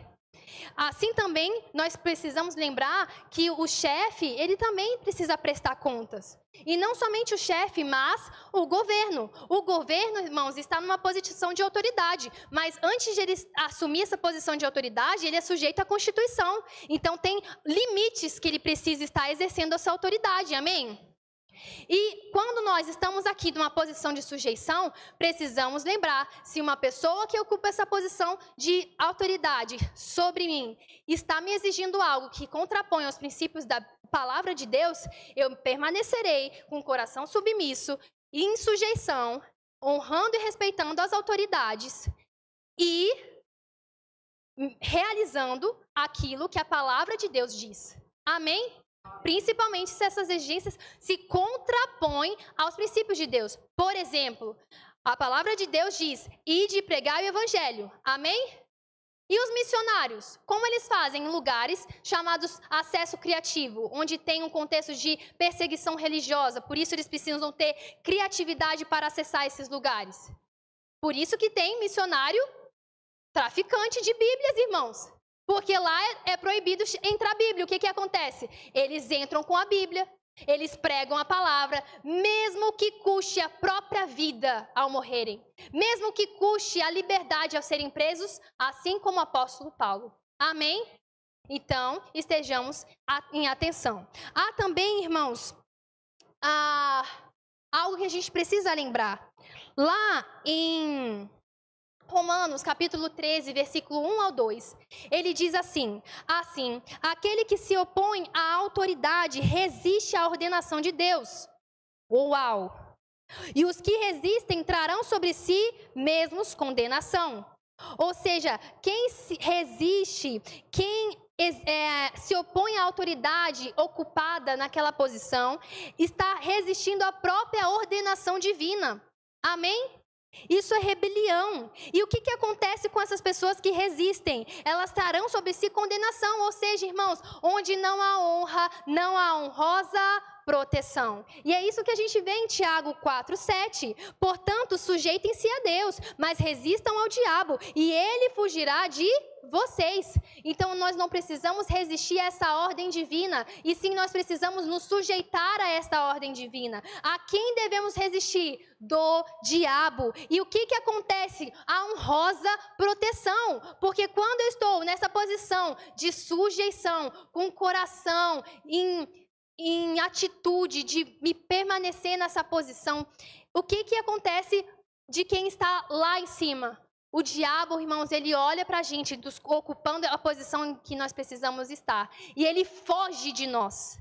Assim também, nós precisamos lembrar que o chefe, ele também precisa prestar contas. E não somente o chefe, mas o governo. O governo, irmãos, está numa posição de autoridade. Mas antes de ele assumir essa posição de autoridade, ele é sujeito à Constituição. Então, tem limites que ele precisa estar exercendo essa autoridade. Amém? E quando nós estamos aqui numa posição de sujeição, precisamos lembrar, se uma pessoa que ocupa essa posição de autoridade sobre mim está me exigindo algo que contrapõe aos princípios da palavra de Deus, eu permanecerei com o coração submisso e em sujeição, honrando e respeitando as autoridades e realizando aquilo que a palavra de Deus diz. Amém? Principalmente se essas exigências se contrapõem aos princípios de Deus. Por exemplo, a palavra de Deus diz, ide e pregai o evangelho. Amém? E os missionários? Como eles fazem em lugares chamados acesso criativo, onde tem um contexto de perseguição religiosa, por isso eles precisam ter criatividade para acessar esses lugares. Por isso que tem missionário traficante de Bíblias, irmãos. Porque lá é proibido entrar a Bíblia. O que acontece? Eles entram com a Bíblia, eles pregam a palavra, mesmo que custe a própria vida ao morrerem. Mesmo que custe a liberdade ao serem presos, assim como o apóstolo Paulo. Amém? Então, estejamos em atenção. Há também, irmãos, algo que a gente precisa lembrar. Lá em Romanos, capítulo 13, versículo 1 ao 2, ele diz assim, aquele que se opõe à autoridade resiste à ordenação de Deus. Uau! E os que resistem trarão sobre si mesmos condenação. Ou seja, quem resiste, quem se opõe à autoridade ocupada naquela posição, está resistindo à própria ordenação divina. Amém? Isso é rebelião. E o que acontece com essas pessoas que resistem? Elas trarão sobre si condenação. Ou seja, irmãos, onde não há honra, não há honrosa proteção. E é isso que a gente vê em Tiago 4:7. Portanto, sujeitem-se a Deus, mas resistam ao diabo, e ele fugirá de vocês. Então, nós não precisamos resistir a essa ordem divina, e sim nós precisamos nos sujeitar a esta ordem divina. A quem devemos resistir? Do diabo. E o que acontece? A honrosa proteção. Porque quando eu estou nessa posição de sujeição, com o coração em atitude de me permanecer nessa posição, o que acontece de quem está lá em cima? O diabo, irmãos, ele olha para a gente, ocupando a posição em que nós precisamos estar, e ele foge de nós.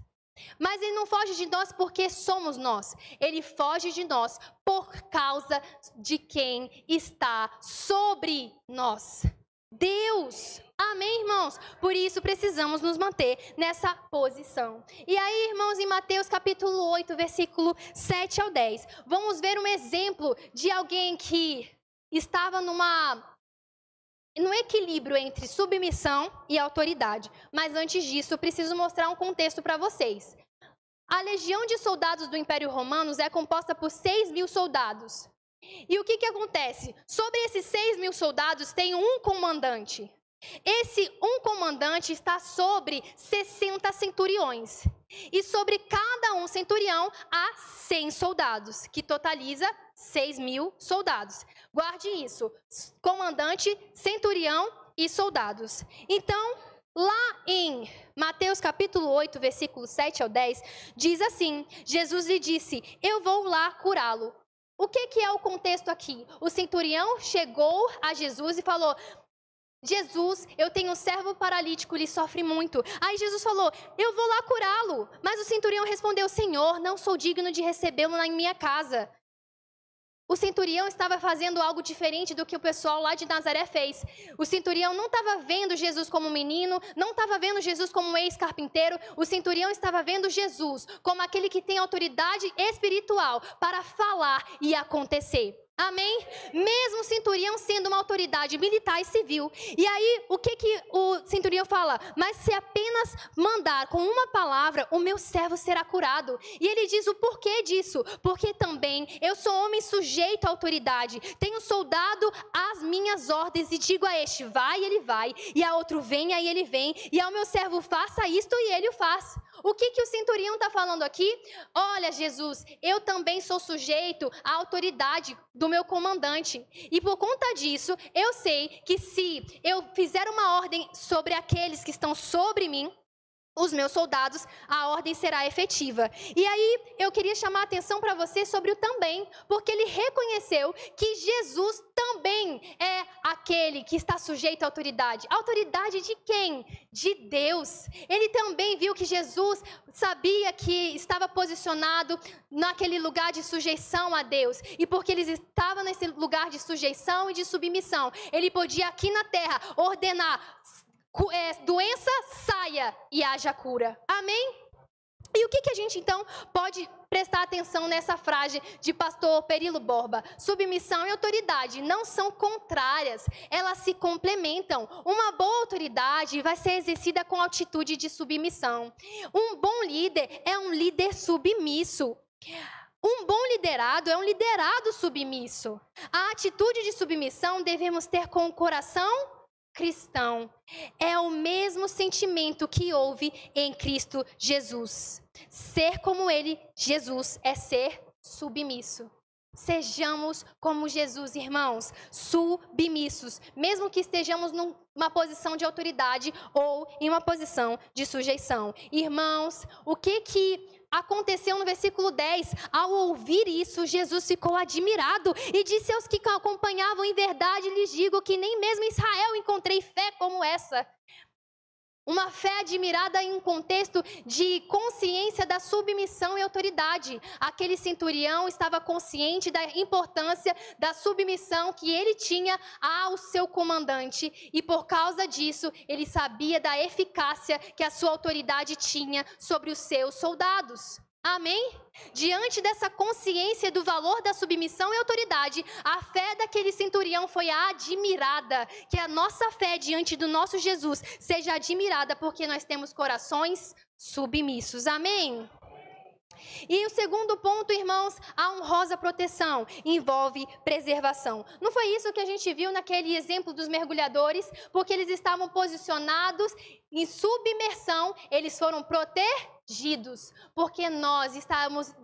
Mas ele não foge de nós porque somos nós. Ele foge de nós por causa de quem está sobre nós. Deus. Amém, irmãos? Por isso precisamos nos manter nessa posição. E aí, irmãos, em Mateus capítulo 8, versículo 7 ao 10, vamos ver um exemplo de alguém que estava no equilíbrio entre submissão e autoridade. Mas antes disso, eu preciso mostrar um contexto para vocês. A legião de soldados do Império Romano é composta por 6.000 soldados. E o que acontece? Sobre esses 6.000 soldados tem um comandante. Esse um comandante está sobre 60 centuriões. E sobre cada um centurião há 100 soldados, que totaliza 6.000 soldados. Guarde isso, comandante, centurião e soldados. Então, lá em Mateus capítulo 8, versículo 7 ao 10, diz assim, Jesus lhe disse, eu vou lá curá-lo. O que é o contexto aqui? O centurião chegou a Jesus e falou, Jesus, eu tenho um servo paralítico, ele sofre muito. Aí Jesus falou, eu vou lá curá-lo. Mas o centurião respondeu, Senhor, não sou digno de recebê-lo na minha casa. O centurião estava fazendo algo diferente do que o pessoal lá de Nazaré fez. O centurião não estava vendo Jesus como um menino, não estava vendo Jesus como um ex-carpinteiro. O centurião estava vendo Jesus como aquele que tem autoridade espiritual para falar e acontecer. Amém? Mesmo o centurião sendo uma autoridade militar e civil. E aí, o que o centurião fala? Mas se apenas mandar com uma palavra, o meu servo será curado. E ele diz o porquê disso. Porque também eu sou homem sujeito à autoridade. Tenho soldado às minhas ordens e digo a este, vai, e ele vai. E a outro, venha, e ele vem. E ao meu servo, faça isto, e ele o faz. O que o centurião está falando aqui? Olha, Jesus, eu também sou sujeito à autoridade do meu comandante. E por conta disso, eu sei que se eu fizer uma ordem sobre aqueles que estão sobre mim, os meus soldados, a ordem será efetiva. E aí, eu queria chamar a atenção para você sobre o também, porque ele reconheceu que Jesus também é aquele que está sujeito à autoridade. Autoridade de quem? De Deus. Ele também viu que Jesus sabia que estava posicionado naquele lugar de sujeição a Deus. E porque ele estava nesse lugar de sujeição e de submissão, ele podia aqui na terra ordenar, doença, saia e haja cura. Amém? E o que a gente então pode prestar atenção nessa frase de pastor Perilo Borba? Submissão e autoridade não são contrárias, elas se complementam. Uma boa autoridade vai ser exercida com atitude de submissão. Um bom líder é um líder submisso. Um bom liderado é um liderado submisso. A atitude de submissão devemos ter com o coração cristão. É o mesmo sentimento que houve em Cristo Jesus. Ser como ele, Jesus, é ser submisso. Sejamos como Jesus, irmãos, submissos, mesmo que estejamos numa posição de autoridade ou em uma posição de sujeição. Irmãos, o que aconteceu no versículo 10. Ao ouvir isso, Jesus ficou admirado e disse aos que acompanhavam: em verdade lhes digo que nem mesmo em Israel encontrei fé como essa. Uma fé admirada em um contexto de consciência da submissão e autoridade. Aquele centurião estava consciente da importância da submissão que ele tinha ao seu comandante. E por causa disso, ele sabia da eficácia que a sua autoridade tinha sobre os seus soldados. Amém? Diante dessa consciência do valor da submissão e autoridade, a fé daquele centurião foi admirada. Que a nossa fé diante do nosso Jesus seja admirada, porque nós temos corações submissos. Amém? E o segundo ponto, irmãos, a honrosa proteção envolve preservação. Não foi isso que a gente viu naquele exemplo dos mergulhadores? Porque eles estavam posicionados em submersão, eles foram protegidos. Porque nós estávamos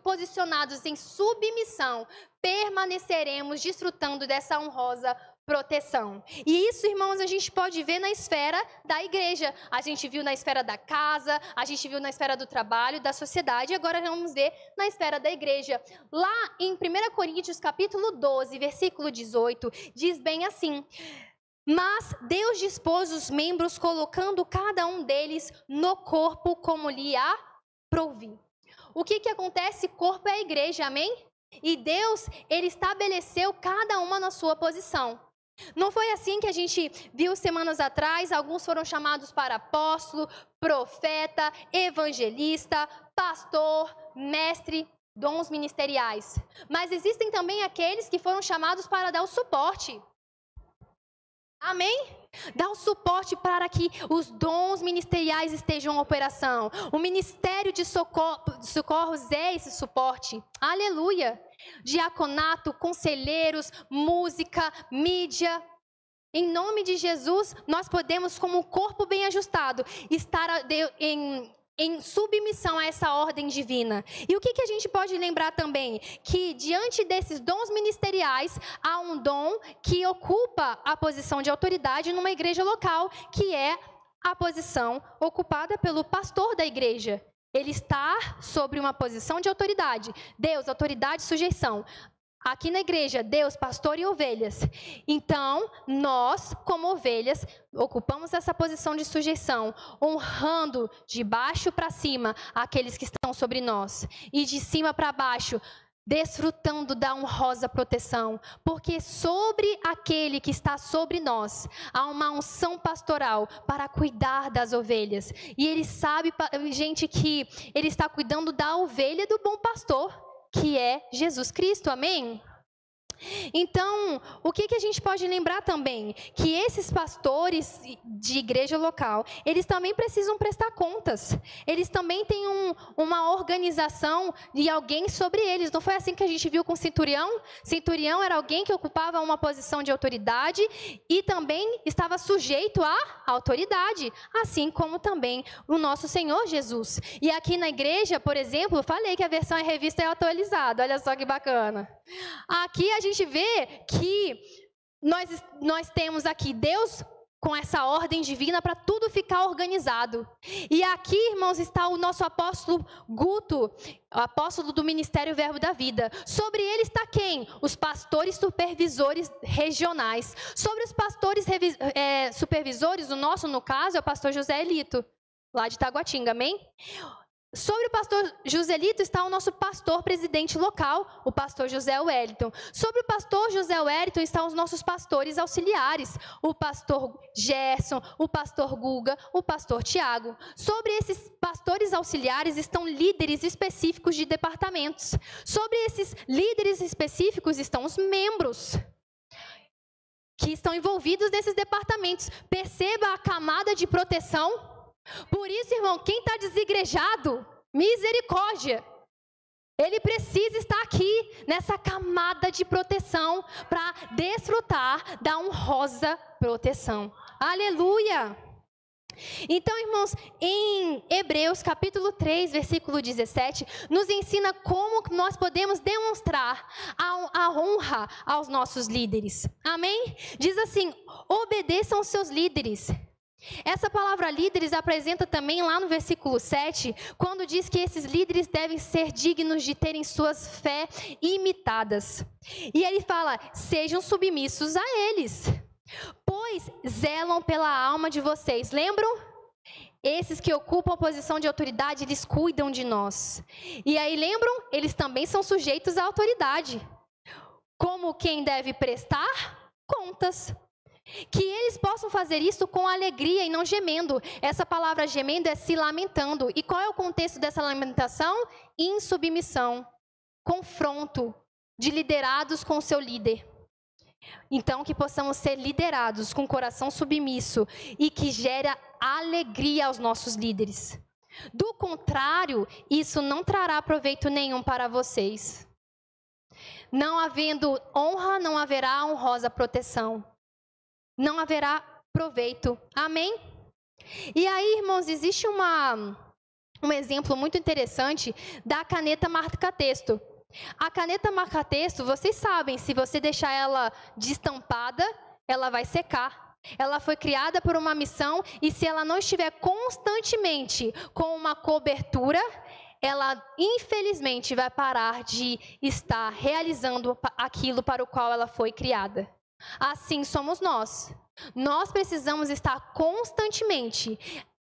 posicionados em submissão, permaneceremos desfrutando dessa honrosa proteção. E isso, irmãos, a gente pode ver na esfera da igreja. A gente viu na esfera da casa, a gente viu na esfera do trabalho, da sociedade, e agora vamos ver na esfera da igreja. Lá em 1 Coríntios capítulo 12, versículo 18, diz bem assim: mas Deus dispôs os membros, colocando cada um deles no corpo como lhe aprouve. O que acontece? Corpo é a igreja, amém? E Deus, Ele estabeleceu cada uma na sua posição. Não foi assim que a gente viu semanas atrás? Alguns foram chamados para apóstolo, profeta, evangelista, pastor, mestre, dons ministeriais. Mas existem também aqueles que foram chamados para dar o suporte. Amém? Dar o suporte para que os dons ministeriais estejam em operação. O ministério de socorros é esse suporte. Aleluia! Diaconato, conselheiros, música, mídia. Em nome de Jesus, nós podemos, como um corpo bem ajustado, estar em submissão a essa ordem divina. E o que a gente pode lembrar também? Que diante desses dons ministeriais, há um dom que ocupa a posição de autoridade numa igreja local, que é a posição ocupada pelo pastor da igreja. Ele está sobre uma posição de autoridade. Deus, autoridade e sujeição. Aqui na igreja, Deus, pastor e ovelhas. Então, nós, como ovelhas, ocupamos essa posição de sujeição, honrando de baixo para cima aqueles que estão sobre nós. E de cima para baixo, desfrutando da honrosa proteção. Porque sobre aquele que está sobre nós, há uma unção pastoral para cuidar das ovelhas. E ele sabe, gente, que ele está cuidando da ovelha do bom pastor, que é Jesus Cristo, amém? Então, o que a gente pode lembrar também? Que esses pastores de igreja local, eles também precisam prestar contas. Eles também têm uma organização de alguém sobre eles. Não foi assim que a gente viu com o centurião? Centurião era alguém que ocupava uma posição de autoridade e também estava sujeito à autoridade, assim como também o nosso Senhor Jesus. E aqui na igreja, por exemplo, eu falei que a versão em revista é atualizada. Olha só que bacana. Aqui a gente vê que nós temos aqui Deus com essa ordem divina para tudo ficar organizado. E aqui, irmãos, está o nosso apóstolo Guto, o apóstolo do Ministério Verbo da Vida. Sobre ele está quem? Os pastores supervisores regionais. Sobre os pastores supervisores, o nosso, no caso, é o pastor José Elito, lá de Taguatinga, amém? Sobre o pastor Joselito está o nosso pastor presidente local, o pastor José Wellington. Sobre o pastor José Wellington estão os nossos pastores auxiliares, o pastor Gerson, o pastor Guga, o pastor Tiago. Sobre esses pastores auxiliares estão líderes específicos de departamentos. Sobre esses líderes específicos estão os membros que estão envolvidos nesses departamentos. Perceba a camada de proteção. Por isso, irmão, quem está desigrejado, misericórdia. Ele precisa estar aqui, nessa camada de proteção, para desfrutar da honrosa proteção. Aleluia! Então, irmãos, em Hebreus capítulo 3, versículo 17, nos ensina como nós podemos demonstrar a honra aos nossos líderes. Amém? Diz assim: obedeçam aos seus líderes Essa palavra líderes apresenta também lá no versículo 7, quando diz que esses líderes devem ser dignos de terem suas fé imitadas. E ele fala, sejam submissos a eles, pois zelam pela alma de vocês. Lembram? Esses que ocupam a posição de autoridade, eles cuidam de nós. E aí, lembram? Eles também são sujeitos à autoridade. Como quem deve prestar contas. Que eles possam fazer isso com alegria e não gemendo. Essa palavra gemendo é se lamentando. E qual é o contexto dessa lamentação? Insubmissão. Confronto de liderados com o seu líder. Então, que possamos ser liderados com coração submisso e que gera alegria aos nossos líderes. Do contrário, isso não trará proveito nenhum para vocês. Não havendo honra, não haverá honrosa proteção. Não haverá proveito. Amém? E aí, irmãos, existe um exemplo muito interessante da caneta marca-texto. A caneta marca-texto, vocês sabem, se você deixar ela destampada, ela vai secar. Ela foi criada por uma missão e se ela não estiver constantemente com uma cobertura, ela infelizmente vai parar de estar realizando aquilo para o qual ela foi criada. Assim somos nós. Nós precisamos estar constantemente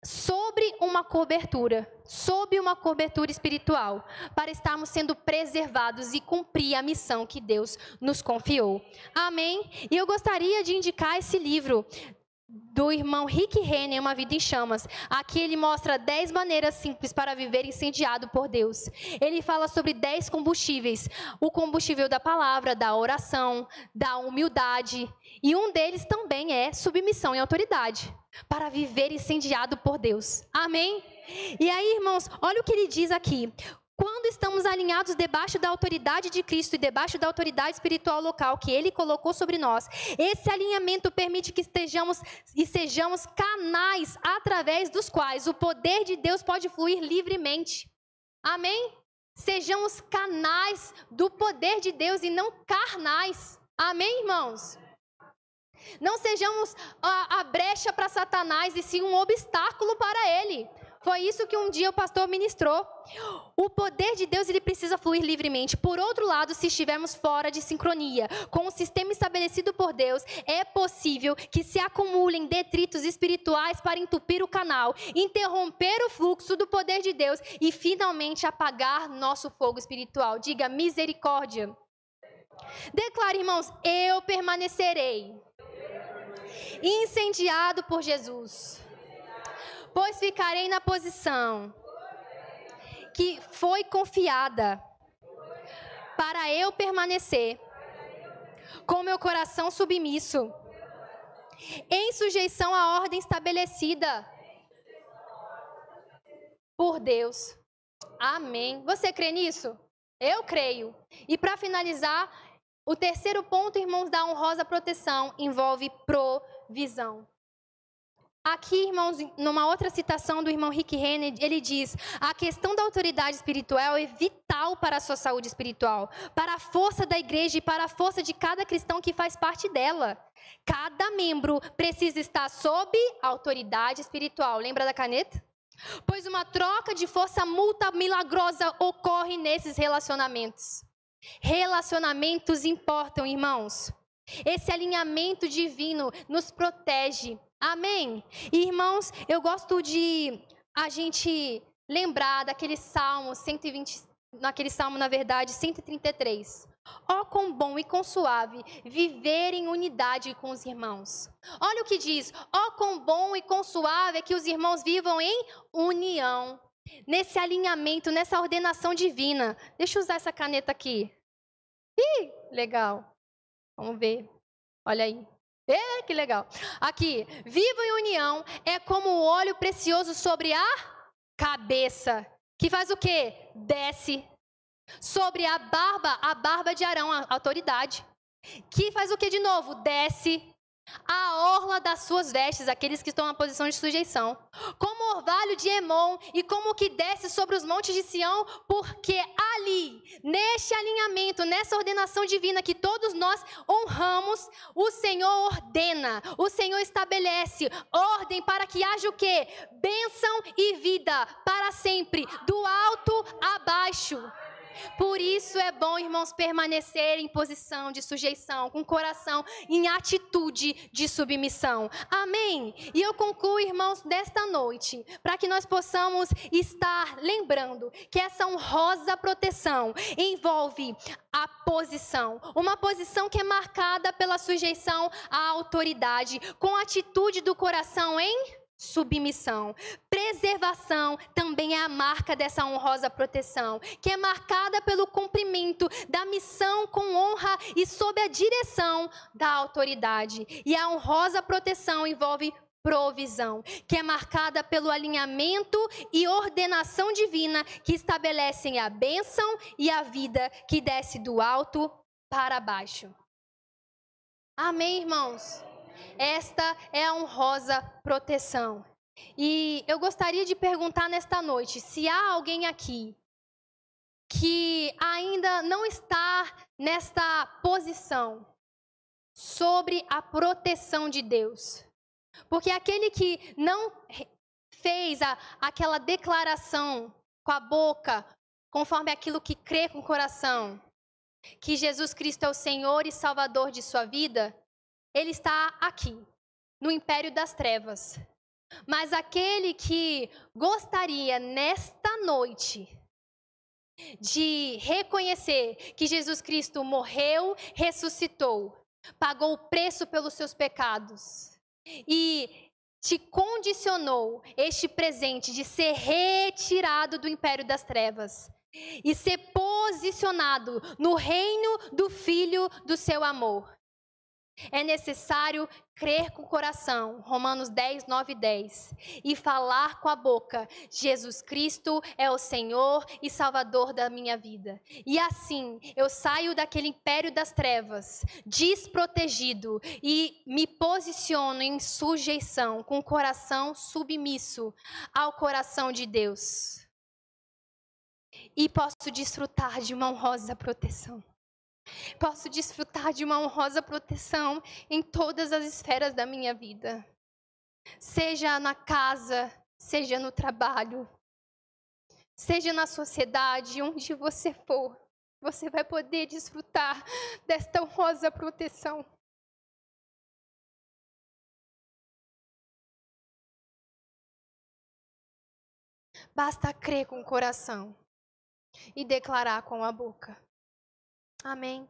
sob uma cobertura espiritual, para estarmos sendo preservados e cumprir a missão que Deus nos confiou. Amém? E eu gostaria de indicar esse livro do irmão Rick Renner, Uma Vida em Chamas. Aqui ele mostra 10 maneiras simples para viver incendiado por Deus. Ele fala sobre 10 combustíveis. O combustível da palavra, da oração, da humildade. E um deles também é submissão e autoridade. Para viver incendiado por Deus. Amém? E aí, irmãos, olha o que ele diz aqui. Quando estamos alinhados debaixo da autoridade de Cristo e debaixo da autoridade espiritual local que Ele colocou sobre nós, esse alinhamento permite que sejamos canais através dos quais o poder de Deus pode fluir livremente. Amém? Sejamos canais do poder de Deus e não carnais. Amém, irmãos? Não sejamos a brecha para Satanás e sim um obstáculo para ele. Foi isso que um dia o pastor ministrou. O poder de Deus, ele precisa fluir livremente. Por outro lado, se estivermos fora de sincronia com o sistema estabelecido por Deus, é possível que se acumulem detritos espirituais para entupir o canal, interromper o fluxo do poder de Deus e finalmente apagar nosso fogo espiritual. Diga misericórdia. Declare, irmãos, eu permanecerei incendiado por Jesus, pois ficarei na posição que foi confiada para eu permanecer com meu coração submisso, em sujeição à ordem estabelecida por Deus. Amém. Você crê nisso? Eu creio. E para finalizar, o terceiro ponto, irmãos, da honrosa proteção envolve provisão. Aqui, irmãos, numa outra citação do irmão Rick Renner, ele diz: a questão da autoridade espiritual é vital para a sua saúde espiritual, para a força da igreja e para a força de cada cristão que faz parte dela. Cada membro precisa estar sob autoridade espiritual. Lembra da caneta? Pois uma troca de força mútua milagrosa ocorre nesses relacionamentos. Relacionamentos importam, irmãos. Esse alinhamento divino nos protege. Amém? E, irmãos, eu gosto de a gente lembrar daquele Salmo 120, naquele Salmo, na verdade, 133. Ó, quão bom e quão suave viver em unidade com os irmãos. Olha o que diz. Ó, quão bom e quão suave é que os irmãos vivam em união. Nesse alinhamento, nessa ordenação divina. Deixa eu usar essa caneta aqui. Ih, legal. Vamos ver. Olha aí. Que legal. Aqui, viva em união é como o óleo precioso sobre a cabeça. Que faz o quê? Desce. Sobre a barba de Arão, a autoridade. Que faz o quê de novo? Desce. a orla das suas vestes, aqueles que estão na posição de sujeição, como o orvalho de Hermon e como o que desce sobre os montes de Sião, porque ali, neste alinhamento, nessa ordenação divina que todos nós honramos, o Senhor ordena, o Senhor estabelece ordem para que haja o quê? Bênção e vida para sempre, do alto a baixo. Por isso é bom, irmãos, permanecer em posição de sujeição, com o coração em atitude de submissão. Amém? E eu concluo, irmãos, desta noite, para que nós possamos estar lembrando que essa honrosa proteção envolve a posição. Uma posição que é marcada pela sujeição à autoridade, com a atitude do coração em submissão. Preservação também é a marca dessa honrosa proteção, que é marcada pelo cumprimento da missão com honra e sob a direção da autoridade. E a honrosa proteção envolve provisão, que é marcada pelo alinhamento e ordenação divina que estabelecem a bênção e a vida que desce do alto para baixo. Amém, irmãos? Esta é a honrosa proteção. E eu gostaria de perguntar nesta noite, se há alguém aqui que ainda não está nesta posição sobre a proteção de Deus. Porque aquele que não fez aquela declaração com a boca, conforme aquilo que crê com o coração, que Jesus Cristo é o Senhor e Salvador de sua vida, ele está aqui, no império das trevas. Mas aquele que gostaria nesta noite de reconhecer que Jesus Cristo morreu, ressuscitou, pagou o preço pelos seus pecados e te condicionou este presente de ser retirado do império das trevas e ser posicionado no reino do Filho do seu amor. É necessário crer com o coração, Romanos 10, 9 e 10, e falar com a boca, Jesus Cristo é o Senhor e Salvador da minha vida. E assim, eu saio daquele império das trevas, desprotegido, e me posiciono em sujeição, com o coração submisso ao coração de Deus. E posso desfrutar de uma honrosa proteção. Posso desfrutar de uma honrosa proteção em todas as esferas da minha vida. Seja na casa, seja no trabalho, seja na sociedade, onde você for, você vai poder desfrutar desta honrosa proteção. Basta crer com o coração e declarar com a boca. Amém.